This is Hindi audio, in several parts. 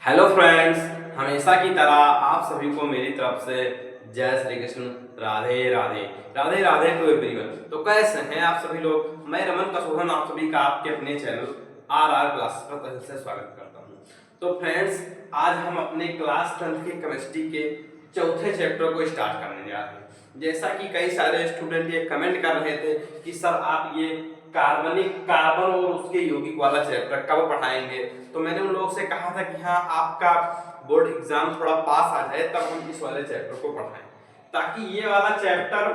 हेलो फ्रेंड्स, हमेशा की तरह आप सभी को मेरी तरफ से जय श्री कृष्ण। राधे राधे। Radhe Radhe to everyone. तो कैसे हैं आप सभी लोग। मैं रमन कसोहन आप सभी का आपके अपने चैनल आर क्लास पर तहे से स्वागत करता हूं। तो फ्रेंड्स, आज हम अपने क्लास 10th के केमिस्ट्री के चौथे चैप्टर को स्टार्ट करने जा रहे हैं। जैसा कि कई सारे स्टूडेंट ये कमेंट कर रहे थे कि सर आप ये कार्बन और उसके यौगिक वाला चैप्टर कब पढ़ाएंगे। तो मैंने उन लोगों से कहा था कि हाँ, आपका बोर्ड एग्जाम थोड़ा पास आ जाए तब हम इस वाले चैप्टर को पढ़ाएं, ताकि ये वाला चैप्टर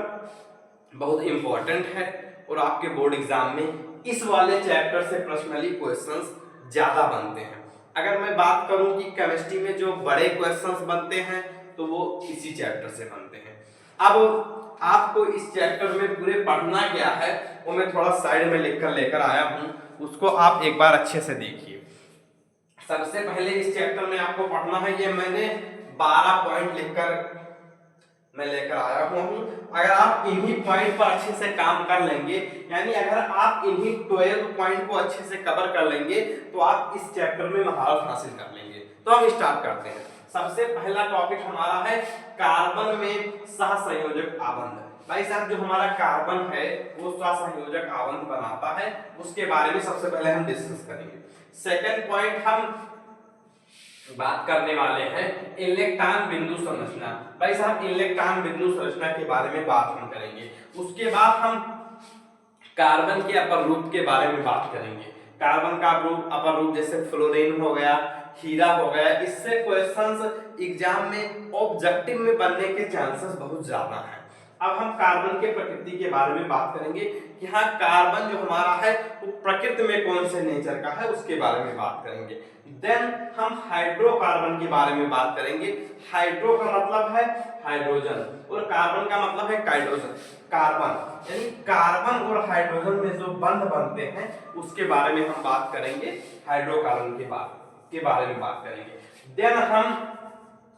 बहुत इंपॉर्टेंट है और आपके बोर्ड एग्जाम में इस वाले चैप्टर से पर्सनली क्वेश्चंस ज्यादा बनते हैं। अगर मैं बात करूं कि केमिस्ट्री में जो बड़े क्वेश्चंस बनते हैं तो वो इसी चैप्टर से बनते हैं। अब आपको इस चैप्टर में पूरे पढ़ना क्या है वो मैं थोड़ा साइड में लिखकर लेकर आया हूं, उसको आप एक बार अच्छे से देखिए। सबसे पहले इस चैप्टर में आपको पढ़ना है, ये मैंने 12 पॉइंट लिखकर मैं लेकर आया हूं। अगर आप इन्हीं पॉइंट पर अच्छे से काम कर लेंगे, यानी अगर आप इन्हीं 12 पॉइंट को अच्छे से कवर कर लेंगे तो आप इस चैप्टर में महारत हासिल कर लेंगे। तो हम स्टार्ट करते हैं। सबसे पहला टॉपिक हमारा है कार्बन में सहसंयोजक आबंध। भाई साहब, जो हमारा कार्बन है वो सहसंयोजक आबंध बनाता है, उसके बारे में सबसे पहले हम डिस्कस करेंगे। सेकंड पॉइंट हम बात करने वाले हैं इलेक्ट्रॉन बिंदु संरचना। भाई साहब, इलेक्ट्रॉन बिंदु संरचना के बारे में बात हम करेंगे। उसके बाद हम कार्बन के अपर रूप के बारे में बात करेंगे। कार्बन का अपर रूप जैसे फ्लोरीन हो गया, हीरा हो गया, इससे क्वेश्चंस एग्जाम में ऑब्जेक्टिव में बनने के चांसेस बहुत ज्यादा हैं। अब हम कार्बन के प्रकृति के बारे में बात करेंगे कि हाँ, कार्बन जो हमारा है वो प्रकृति में कौन से नेचर का है उसके बारे में बात करेंगे। देन हम हाइड्रोकार्बन के बारे में बात करेंगे। हाइड्रो का मतलब है हाइड्रोजन और कार्बन का मतलब है काइड्रोजन। कार्बन यानी कार्बन और हाइड्रोजन में जो बंध बनते हैं उसके बारे में हम बात करेंगे। हाइड्रोकार्बन के बारे में बात करेंगे। देन हम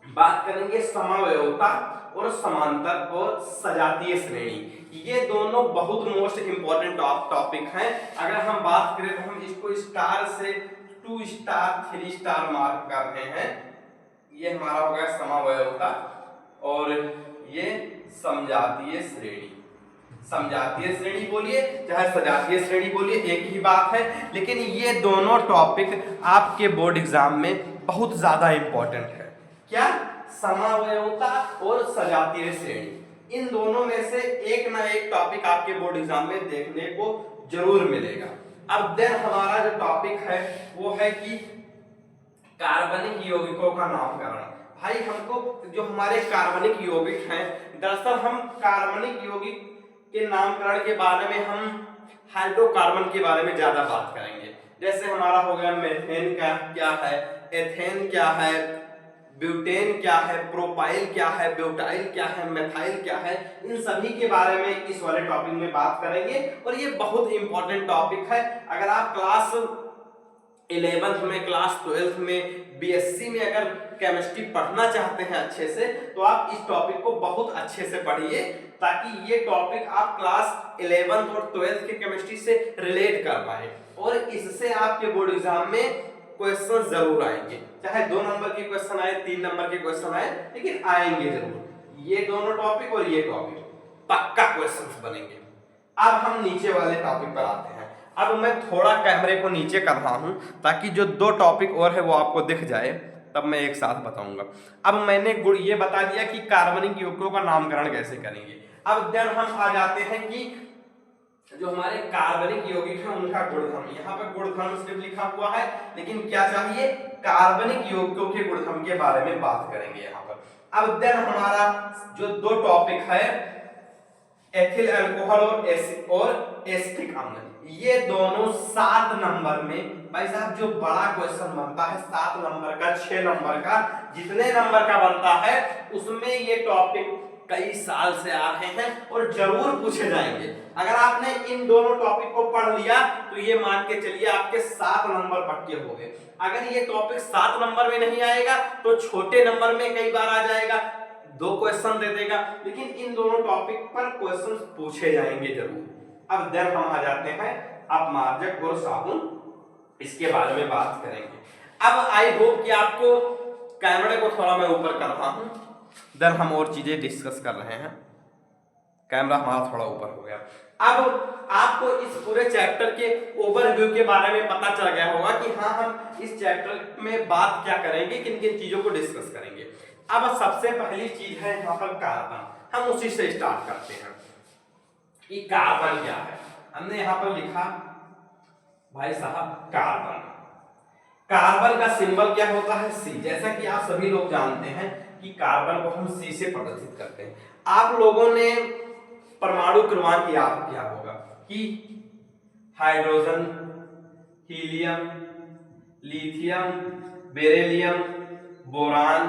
बात करेंगे समवयवता और समांतर और सजातीय श्रेणी। ये दोनों बहुत मोस्ट इंपॉर्टेंट टॉपिक हैं। अगर हम बात करें तो हम इसको स्टार से 2 स्टार 3 स्टार मार्क कर रहे हैं। ये हमारा हो गया समवयवता और ये समजातीय श्रेणी। समजातीय श्रेणी बोलिए चाहे सजातीय श्रेणी बोलिए, एक ही बात है, लेकिन ये दोनों टॉपिक आपके बोर्ड एग्जाम में बहुत ज्यादा इंपॉर्टेंट है। क्या? समवयवता और सजातीय श्रेणी। इन दोनों में से एक ना एक टॉपिक आपके बोर्ड एग्जाम में देखने को जरूर मिलेगा। अब देन हमारा जो टॉपिक है वो है कि कार्बनिक यौगिकों का नामकरण। भाई, हमको जो हमारे कार्बनिक यौगिक हैं, दरअसल हम कार्बनिक यौगिक के नामकरण के बारे में हम हाइड्रोकार्बन के बारे में ज्यादा बात करेंगे। जैसे हमारा हो गया मेथेन का क्या है, एथेन क्या है, ब्यूटेन क्या है, प्रोपाइल क्या है, ब्यूटाइल क्या है, मेथाइल क्या है, इन सभी के बारे में इस वाले टॉपिक में बात करेंगे। और ये बहुत इंपॉर्टेंट टॉपिक है। अगर आप क्लास 11th में, क्लास 12th में, बीएससी में अगर केमिस्ट्री पढ़ना चाहते हैं अच्छे से, तो आप इस टॉपिक को बहुत अच्छे से पढ़िए, ताकि ये टॉपिक आप क्लास 11th और 12th के केमिस्ट्री से रिलेट कर पाए और इससे आपके बोर्ड एग्जाम में क्वेश्चन जरूर आएंगे। चाहे 2 नंबर के क्वेश्चन आए, 3 नंबर के क्वेश्चन आए, लेकिन आएंगे जरूर। ये दोनों टॉपिक और ये टॉपिक पक्का क्वेश्चंस बनेंगे। अब हम नीचे वाले टॉपिक पर आते हैं। अब मैं थोड़ा कैमरे को नीचे कर रहा हूं ताकि जो 2 टॉपिक और है वो आपको दिख जाए, तब मैं एक साथ बताऊंगा। अब मैंने ये बता दिया कि कार्बनिक यौगिकों का नामकरण कैसे करेंगे। अब देन हम आ जाते हैं कि जो हमारे कार्बनिक यौगिक हैं उनका गुणधर्म। यहाँ पर गुणधर्म सिर्फ लिखा हुआ है, लेकिन क्या चाहिए, कार्बनिक यौगिकों के गुणधर्म के बारे में बात करेंगे यहाँ पर। अब देन हमारा जो 2 टॉपिक है, एथिल अल्कोहल और एसिटिक अम्ल, ये दोनों 7 नंबर में। भाई साहब, जो बड़ा क्वेश्चन बनता है 7 नंबर का, 6 नंबर का, जितने नंबर का बनता है उसमें ये टॉपिक कई साल से आ रहे हैं और जरूर पूछे जाएंगे। अगर आपने इन दोनों टॉपिक को पढ़ लिया तो ये मान के चलिए आपके 7 नंबर पक्के हो गए। अगर ये टॉपिक 7 नंबर में नहीं आएगा तो छोटे नंबर में कई बार आ जाएगा, 2 क्वेश्चन दे देगा, लेकिन इन दोनों टॉपिक पर क्वेश्चन पूछे जाएंगे जरूर। अब देन हम आ जाते हैं अपमार्जक और साबुन, इसके बारे में बात करेंगे। अब आई होप कि आपको कैमरे को थोड़ा मैं ऊपर कर रहा हूं, देन हम और चीजें डिस्कस कर रहे हैं। कैमरा हमारा थोड़ा ऊपर हो गया। अब आपको इस पूरे चैप्टर के ओवरव्यू के बारे में पता चल गया होगा कि हाँ हम इस चैप्टर में बात क्या करेंगे, किन किन चीजों को डिस्कस करेंगे। अब सबसे पहली चीज है यहाँ पर कार्बन, हम उसी से स्टार्ट करते हैं कि कार्बन क्या है। हमने यहाँ पर लिखा भाई साहब कार्बन, कार्बन का सिंबल क्या होता है सी। जैसा कि आप सभी लोग जानते हैं कि कार्बन को हम सी से प्रदर्शित करते हैं। आप लोगों ने परमाणु क्रमांक याद किया होगा कि hydrogen, helium, lithium, beryllium, boron,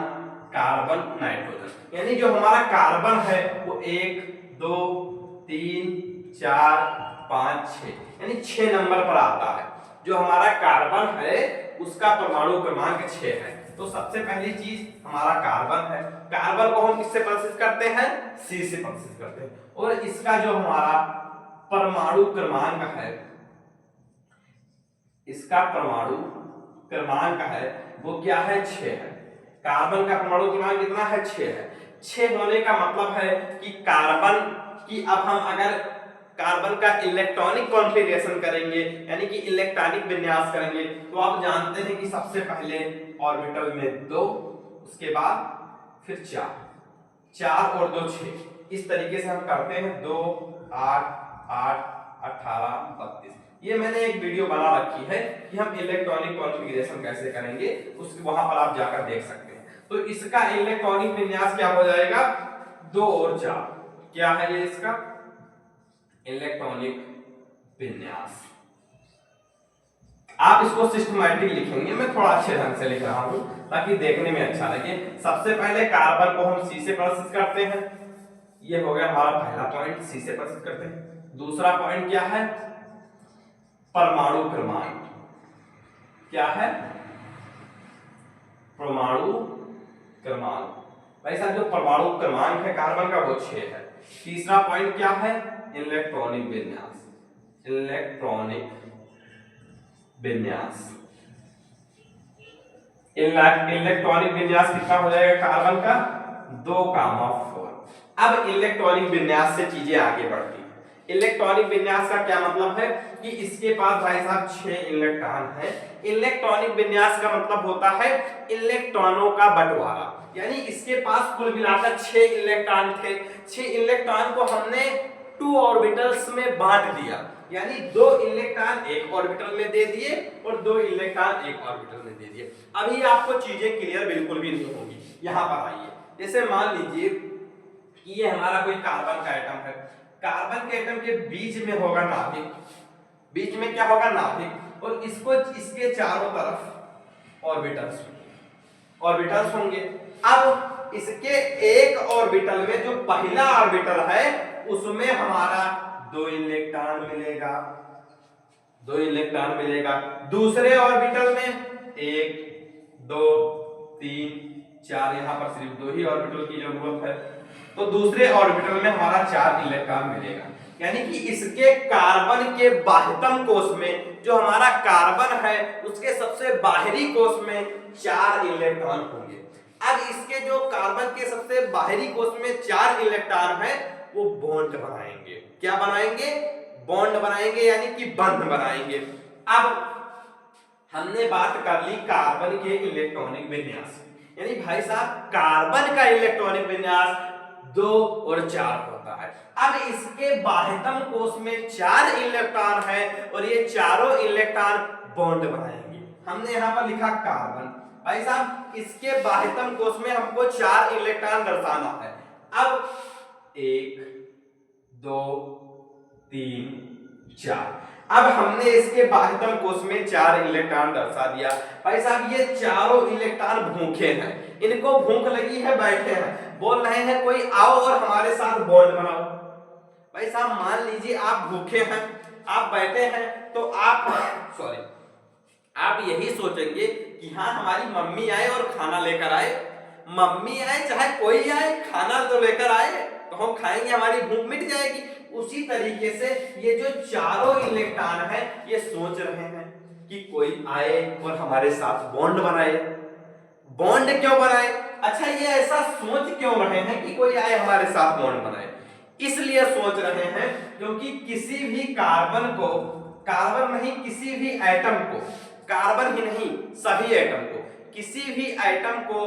carbon, nitrogen. यानी जो हमारा कार्बन है वो 1 2 3 4 5 6 यानी 6 नंबर पर आता है। जो हमारा कार्बन है उसका परमाणु क्रमांक 6 है। तो सबसे पहली चीज हमारा कार्बन है। कार्बन को हम किससे प्रदर्शित करते हैं, सी से प्रदर्शित करते हैं। और इसका जो हमारा परमाणु क्रमांक है, इसका परमाणु क्रमांक है वो क्या है, 6 है। कार्बन का परमाणु क्रमांक कितना है, 6 है। 6 होने का मतलब है कि कार्बन की, अब हम अगर कार्बन का इलेक्ट्रॉनिक कॉन्फ़िगरेशन करेंगे यानी कि इलेक्ट्रॉनिक विन्यास करेंगे तो आप जानते हैं कि सबसे पहले ऑर्बिटल में 2, उसके बाद फिर 4 और 2 6, इस तरीके से हम करते हैं 2 8 8 18 32। ये मैंने एक वीडियो बना रखी है कि हम इलेक्ट्रॉनिक कॉन्फ़िगरेशन कैसे करेंगे, उस वहां पर आप जाकर देख सकते हैं। तो इसका इलेक्ट्रॉनिक विन्यास क्या हो जाएगा, 2 और 4। क्या है ये इसका इलेक्ट्रॉनिक विन्यास। आप इसको सिस्टमैटिक लिखेंगे, मैं थोड़ा अच्छे ढंग से लिख रहा हूं ताकि देखने में अच्छा लगे। सबसे पहले कार्बन को हम सी से प्रदर्शित करते हैं, ये हो गया हमारा पहला पॉइंट, सी से प्रदर्शित करते हैं। दूसरा पॉइंट क्या है, परमाणु क्रमांक। क्या है, परमाणु क्रमांक। भाई साहब जो परमाणु क्रमांक है कार्बन का वो 6 है। तीसरा पॉइंट क्या है, इलेक्ट्रॉनिक विन्यास। इलेक्ट्रॉनिक विन्यास, इलेक्ट्रॉनिक विन्यास कितना हो जाएगा कार्बन का, 2,4। अब इलेक्ट्रॉनिक विन्यास से चीजें आगे बढ़ती हैं। इलेक्ट्रॉनिक विन्यास का क्या मतलब है कि इसके पास भाई साहब 6 इलेक्ट्रॉन है। इलेक्ट्रॉनिक विन्यास का मतलब होता है इलेक्ट्रॉनों का बंटवारा, यानी इसके पास कुल मिलाकर 6 इलेक्ट्रॉन थे। 6 इलेक्ट्रॉन को हमने 2 ऑर्बिटल्स में बांट दिया, यानी 2 इलेक्ट्रॉन एक ऑर्बिटल में दे दिए और 2 इलेक्ट्रॉन एक ऑर्बिटल में दे दिए। अभी आपको चीजें क्लियर बिल्कुल भी नहीं होंगी। यहां पर आइए, जैसे मान लीजिए कि ये हमारा कोई कार्बन का एटम है। कार्बन के एटम के बीच में होगा नाभिक, बीच में क्या होगा, नाभिक, और इसको इसके चारों तरफ ऑर्बिटल्स होंगे। अब इसके एक ऑर्बिटल में जो पहला ऑर्बिटल है उसमें हमारा 2 इलेक्ट्रॉन मिलेगा, 2 इलेक्ट्रॉन मिलेगा। दूसरे ऑर्बिटल में 1 2 3 4, यहां पर सिर्फ 2 ही ऑर्बिटल की जरूरत है, तो दूसरे ऑर्बिटल में हमारा 4 इलेक्ट्रॉन मिलेगा। यानी कि इसके कार्बन के बाह्यतम कोश में जो हमारा कार्बन है उसके सबसे बाहरी कोश में 4 इलेक्ट्रॉन होंगे। अब इसके जो कार्बन के सबसे बाहरी कोश में 4 इलेक्ट्रॉन है वो बॉन्ड बनाएंगे। क्या बनाएंगे, बॉन्ड बनाएंगे, यानी कि बंध बनाएंगे। अब हमने बात कर ली कार्बन के इलेक्ट्रॉनिक विन्यास, यानी भाई साहब कार्बन का इलेक्ट्रॉनिक विन्यास 2 और 4 होता है। अब इसके बाह्यतम कोश में 4 इलेक्ट्रॉन है और ये चारों इलेक्ट्रॉन बॉन्ड बनाएंगे। हमने यहां पर लिखा कार्बन, भाई साहब इसके बाह्यतम कोश में हमको 4 इलेक्ट्रॉन दर्शाना है। अब 1 2 3 4, अब हमने इसके बाह्यतम कोश में 4 इलेक्ट्रॉन दर्शा दिया। भाई साहब ये चारों इलेक्ट्रॉन भूखे हैं, इनको भूख लगी है, बैठे हैं, बोल रहे हैं कोई आओ और हमारे साथ बॉन्ड बनाओ। भाई साहब मान लीजिए आप भूखे हैं, आप बैठे हैं, तो आप यही सोचेंगे कि हाँ हमारी मम्मी आए और खाना लेकर आए। मम्मी आए चाहे कोई आए, खाना तो लेकर आए तो हम खाएंगे, हमारी भूख मिट जाएगी। उसी तरीके से ये जो चारों इलेक्ट्रॉन है ये सोच रहे हैं कि कोई आए और हमारे साथ बॉन्ड बनाए। बॉन्ड क्यों बनाए? अच्छा, ये ऐसा सोच क्यों रहे हैं कि कोई आए हमारे साथ बॉन्ड बनाए? इसलिए सोच रहे हैं क्योंकि किसी भी कार्बन को, कार्बन नहीं किसी भी एटम को, कार्बन ही नहीं सभी एटम को, किसी भी एटम को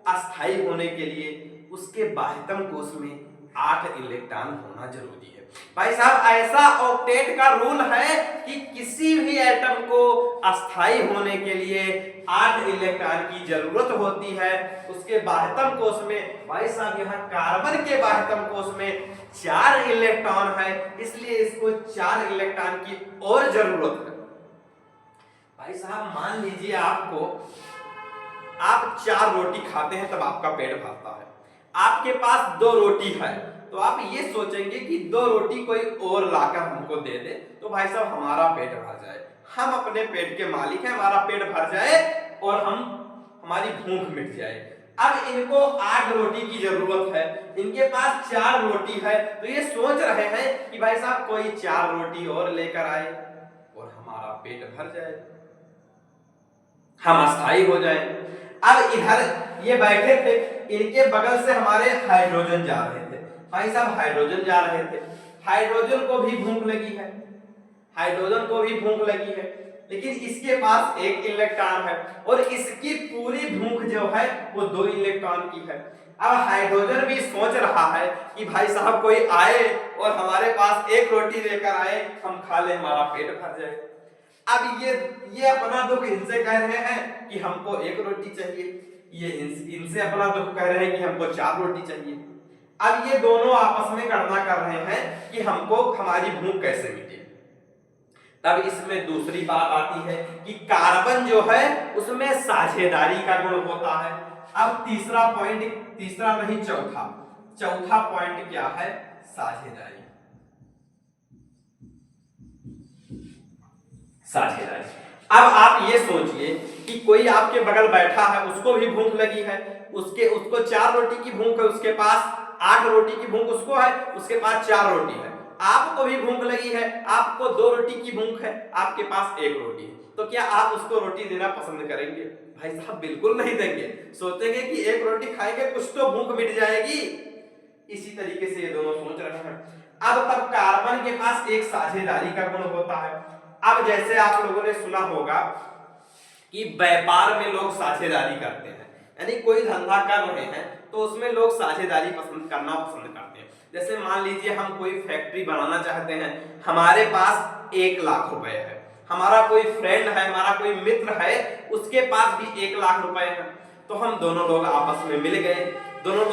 अस्थायी होने के लिए उसके बाह्यतम कोश में 8 इलेक्ट्रॉन होना जरूरी है। भाई साहब, ऐसा ऑक्टेट का रूल है कि किसी भी एटम को अस्थायी होने के लिए 8 इलेक्ट्रॉन की जरूरत होती है उसके बाह्यतम कोश में। भाई साहब, यहाँ कार्बन के बाह्यतम कोश में 4 इलेक्ट्रॉन है, इसलिए इसको 4 इलेक्ट्रॉन की और जरूरत है। भाई साहब, मान लीजिए आप 4 रोटी खाते हैं तब आपका पेट भरता है। आपके पास 2 रोटी है तो आप ये सोचेंगे कि 2 रोटी कोई और लाकर हमको दे दे तो भाई साहब हमारा पेट भर जाए। हम अपने पेट के मालिक हैं, हमारा पेट भर जाए और हमारी भूख मिट जाए। अब इनको 8 रोटी की जरूरत है, इनके पास 4 रोटी है, तो ये सोच रहे हैं कि भाई साहब कोई 4 रोटी और लेकर आए और हमारा पेट भर जाए, हम अस्थायी हो जाए। अब इधर ये बैठे थे, इनके बगल से हमारे हाइड्रोजन जा रहे थे। भाई साहब, हाइड्रोजन जा रहे थे, हाइड्रोजन को भी भूख लगी है, हाइड्रोजन को भी भूख लगी है, लेकिन इसके पास 1 इलेक्ट्रॉन है और इसकी पूरी भूख जो है वो 2 इलेक्ट्रॉन की है। अब हाइड्रोजन भी सोच रहा है कि भाई साहब कोई आए और हमारे पास 1 रोटी लेकर आए, हम खा ले, हमारा पेट भर जाए। अब ये अपना दुख इनसे कह रहे हैं कि हमको 1 रोटी चाहिए, ये इनसे अपना दुख कह रहे हैं कि हमको 4 रोटी चाहिए। अब ये दोनों आपस में गणना कर रहे हैं कि हमको हमारी भूख कैसे मिटे। तब इसमें दूसरी बात आती है कि कार्बन जो है उसमें साझेदारी का गुण होता है। अब तीसरा पॉइंट, तीसरा नहीं चौथा पॉइंट क्या है? साझेदारी। साझेदारी। अब आप ये सोचिए कि कोई आपके बगल बैठा है, उसको भी भूख लगी है, उसको 4 रोटी की भूख है, उसके पास 8 रोटी की भूख उसको है, उसके पास 4 रोटी है। आपको भी भूख लगी है, आपको 2 रोटी की भूख है, आपके पास 1 रोटी है, तो क्या आप उसको रोटी देना पसंद करेंगे? भाई साहब बिल्कुल नहीं देंगे, सोचेंगे कि 1 रोटी खाएंगे कुछ तो भूख मिट जाएगी। इसी तरीके से ये दोनों सोच रहे हैं। अब तब कार्बन के पास एक साझेदारी का गुण होता है। अब जैसे आप लोगों ने सुना होगा कि व्यापार में लोग साझेदारी करते हैं, यानी कोई धंधा कर रहे हैं तो उसमें लोग साझेदारी करना पसंद करते हैं। जैसे मान लीजिए हम कोई फैक्ट्री बनाना चाहते हैं, हमारे पास 1 लाख रुपए है, हमारा कोई फ्रेंड है, हमारा कोई मित्र है, उसके पास भी 1 लाख रुपए है, तो हम दोनों लोग आपस में मिल गए, दोनों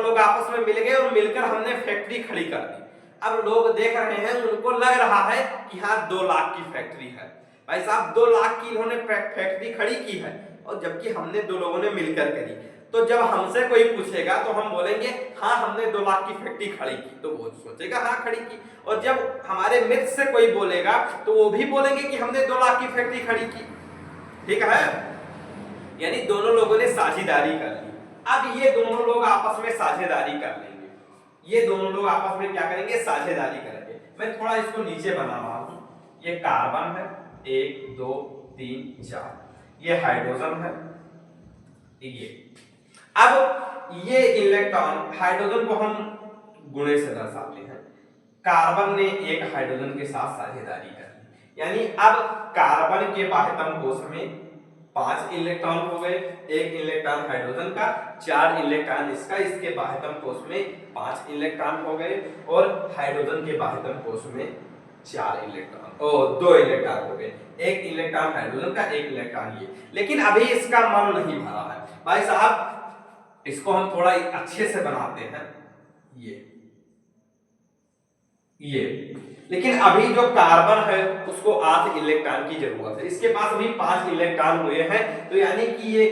लोग आपस में मिल गए और मिलकर हमने फैक्ट्री खड़ी कर दी। अब लोग देख रहे हैं, उनको लग रहा है कि हाँ 2 लाख की फैक्ट्री है। भाई साहब 2 लाख की इन्होंने फैक्ट्री खड़ी की है और जबकि हमने 2 लोगों ने मिलकर करी। तो जब हमसे कोई पूछेगा तो हम बोलेंगे हाँ हमने 2 लाख की फैक्ट्री खड़ी की, तो वो सोचेगा हाँ खड़ी की। और जब हमारे मित्र से कोई बोलेगा तो वो भी बोलेंगे कि हमने 2 लाख की फैक्ट्री खड़ी की। ठीक है, यानी दोनों लोगों ने साझेदारी कर ली। अब ये दोनों लोग आपस में साझेदारी कर लेंगे, ये दोनों लोग आपस में क्या करेंगे? साझेदारी करेंगे। मैं थोड़ा इसको नीचे बना रहा हूं। ये कार्बन है 1 2 3 4, ये हाइड्रोजन है, ये अब ये इलेक्ट्रॉन, हाइड्रोजन को हम गुणे से दर्शाते हैं। कार्बन ने 1 हाइड्रोजन के साथ साझेदारी कर ली, यानी अब कार्बन के बाह्यतम कोश में 5 इलेक्ट्रॉन हो गए, 1 इलेक्ट्रॉन हाइड्रोजन का, 4 इलेक्ट्रॉन इसका, इसके बाह्यतम कोश में 5 इलेक्ट्रॉन हो गए और हाइड्रोजन के बाह्यतम कोश में 4 इलेक्ट्रॉन और 2 इलेक्ट्रॉन हो गए, 1 इलेक्ट्रॉन हाइड्रोजन का, 1 इलेक्ट्रॉन ये। लेकिन अभी इसका मन नहीं भरा है। भाई साहब इसको हम थोड़ा अच्छे से बनाते हैं, ये लेकिन अभी जो कार्बन है उसको 8 इलेक्ट्रॉन की जरूरत है, इसके पास अभी 5 इलेक्ट्रॉन हुए हैं, तो यानी कि ये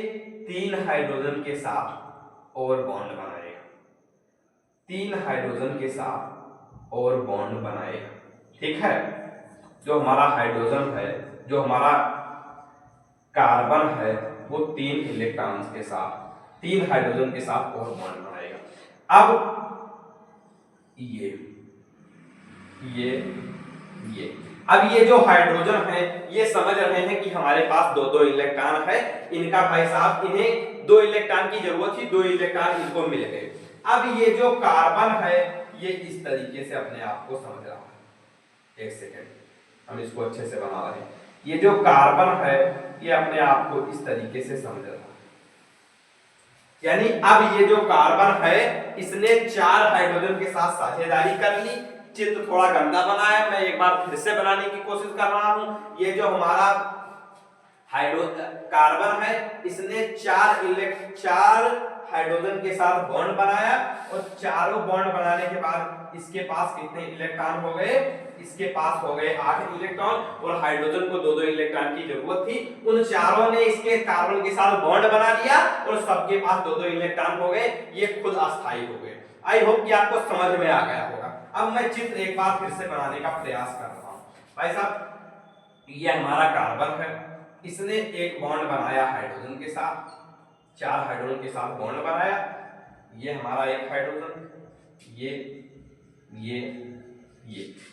3 हाइड्रोजन के साथ और बॉन्ड बनाएगा, 3 हाइड्रोजन के साथ और बॉन्ड बनाएगा। ठीक है, जो हमारा हाइड्रोजन है, जो हमारा कार्बन है, वो 3 इलेक्ट्रॉन के साथ, 3 हाइड्रोजन के साथ और बॉन्ड बनाएगा। अब ये अब ये जो हाइड्रोजन है ये समझ रहे हैं कि हमारे पास दो दो इलेक्ट्रॉन है, इनका भाई साहब इन्हें दो इलेक्ट्रॉन की जरूरत थी, दो इलेक्ट्रॉन इनको मिल गए। अब ये जो कार्बन है ये इस तरीके से अपने आप को समझ रहा है। एक सेकेंड, हम इसको अच्छे से बना रहे हैं। ये जो कार्बन है ये अपने आप को इस तरीके से समझ रहा है, यानी अब ये जो कार्बन है इसने चार हाइड्रोजन के साथ साझेदारी कर ली। चित्र थोड़ा गंदा बनाया, मैं एक बार फिर से बनाने की कोशिश कर रहा हूं। ये जो हमारा कार्बन है इसने चार हाइड्रोजन के साथ बॉन्ड बनाया और चारों बॉन्ड बनाने के बाद इसके पास कितने इलेक्ट्रॉन हो गए, इसके पास हो गए 8 इलेक्ट्रॉन और हाइड्रोजन को दो दो इलेक्ट्रॉन की जरूरत थी। उन चारों ने इसके कार्बन के साथ बॉन्ड बना लिया और सबके पास दो दो इलेक्ट्रॉन हो गए, ये खुद अस्थायी हो गए। आई होप कि आपको समझ में आ गया होगा। अब मैं चित्र एक बार फिर से बनाने का प्रयास कर रहा हूं। भाई साहब ये हमारा कार्बन है, इसने एक बॉन्ड बनाया हाइड्रोजन के साथ, चार हाइड्रोजन के साथ बॉन्ड बनाया। ये हमारा एक हाइड्रोजन, ये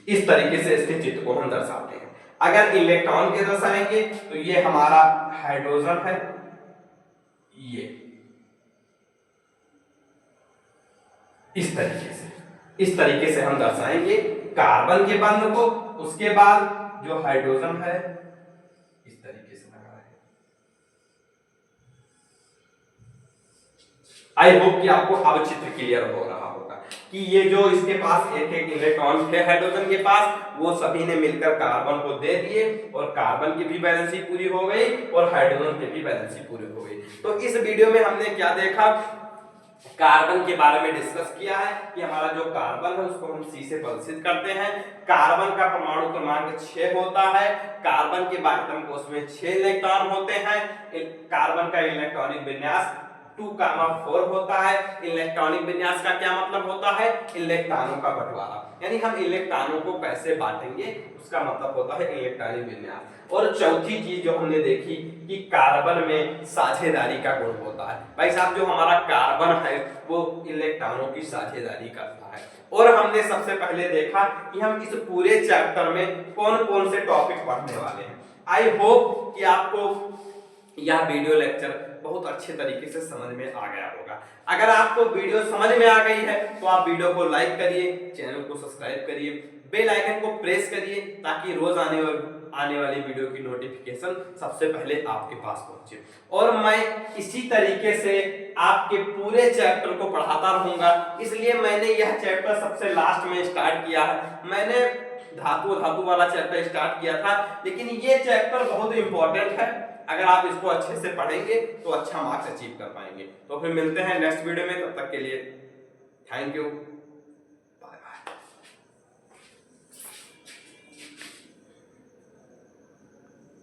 इस तरीके से इसके चित्र को हम दर्शाते हैं। अगर इलेक्ट्रॉन के दर्शाएंगे तो ये हमारा हाइड्रोजन है, ये इस तरीके से हम दर्शाएंगे कार्बन के बंध को। उसके बाद जो हाइड्रोजन है इस तरीके से लगा है। आई होप कि आपको अब चित्र क्लियर हो रहा होगा कि ये जो इसके पास एक एक इलेक्ट्रॉन थे हाइड्रोजन के पास, वो सभी ने मिलकर कार्बन को दे दिए और कार्बन की भी वैलेंसी पूरी हो गई और हाइड्रोजन की भी वैलेंसी पूरी हो गई। तो इस वीडियो में हमने क्या देखा, कार्बन के बारे में डिस्कस किया है कि हमारा जो कार्बन है उसको हम C से प्रदर्शित करते हैं। कार्बन का परमाणु क्रमांक 6 होता है, कार्बन के बाह्यतम कोश में 6 इलेक्ट्रॉन होते हैं। कार्बन का इलेक्ट्रॉनिक विन्यास 2,4 होता है। इलेक्ट्रॉनिक विन्यास का क्या मतलब होता है, इलेक्ट्रॉनों का बंटवारा, यानी हम इलेक्ट्रॉनों को कैसे बांटेंगे उसका मतलब होता है इलेक्ट्रॉनिक विन्यास। और चौथी चीज जो हमने देखी कि कार्बन में साझेदारी का गुण होता है। भाई साहब जो हमारा कार्बन है वो इलेक्ट्रॉनों की साझेदारी करता है। और हमने सबसे पहले देखा कि हम इस पूरे चैप्टर में कौन कौन से टॉपिक पढ़ने वाले हैं। आई होप कि आपको यह वीडियो लेक्चर बहुत अच्छे तरीके से समझ में आ गया होगा। अगर आपको वीडियो समझ में आ गई है तो आप वीडियो को लाइक करिए, चैनल को सब्सक्राइब करिए, बेल आइकन को प्रेस करिए ताकि रोज आने वाली वीडियो की नोटिफिकेशन सबसे पहले आपके पास पहुंचे। और मैं इसी तरीके से आपके पूरे चैप्टर को पढ़ाता रहूंगा, इसलिए मैंने यह चैप्टर सबसे लास्ट में स्टार्ट किया है। मैंने धातु वाला चैप्टर स्टार्ट किया था, लेकिन ये चैप्टर बहुत इंपॉर्टेंट है। अगर आप इसको अच्छे से पढ़ेंगे तो अच्छा मार्क्स अचीव कर पाएंगे। तो फिर मिलते हैं नेक्स्ट वीडियो में, तब तक के लिए थैंक यू।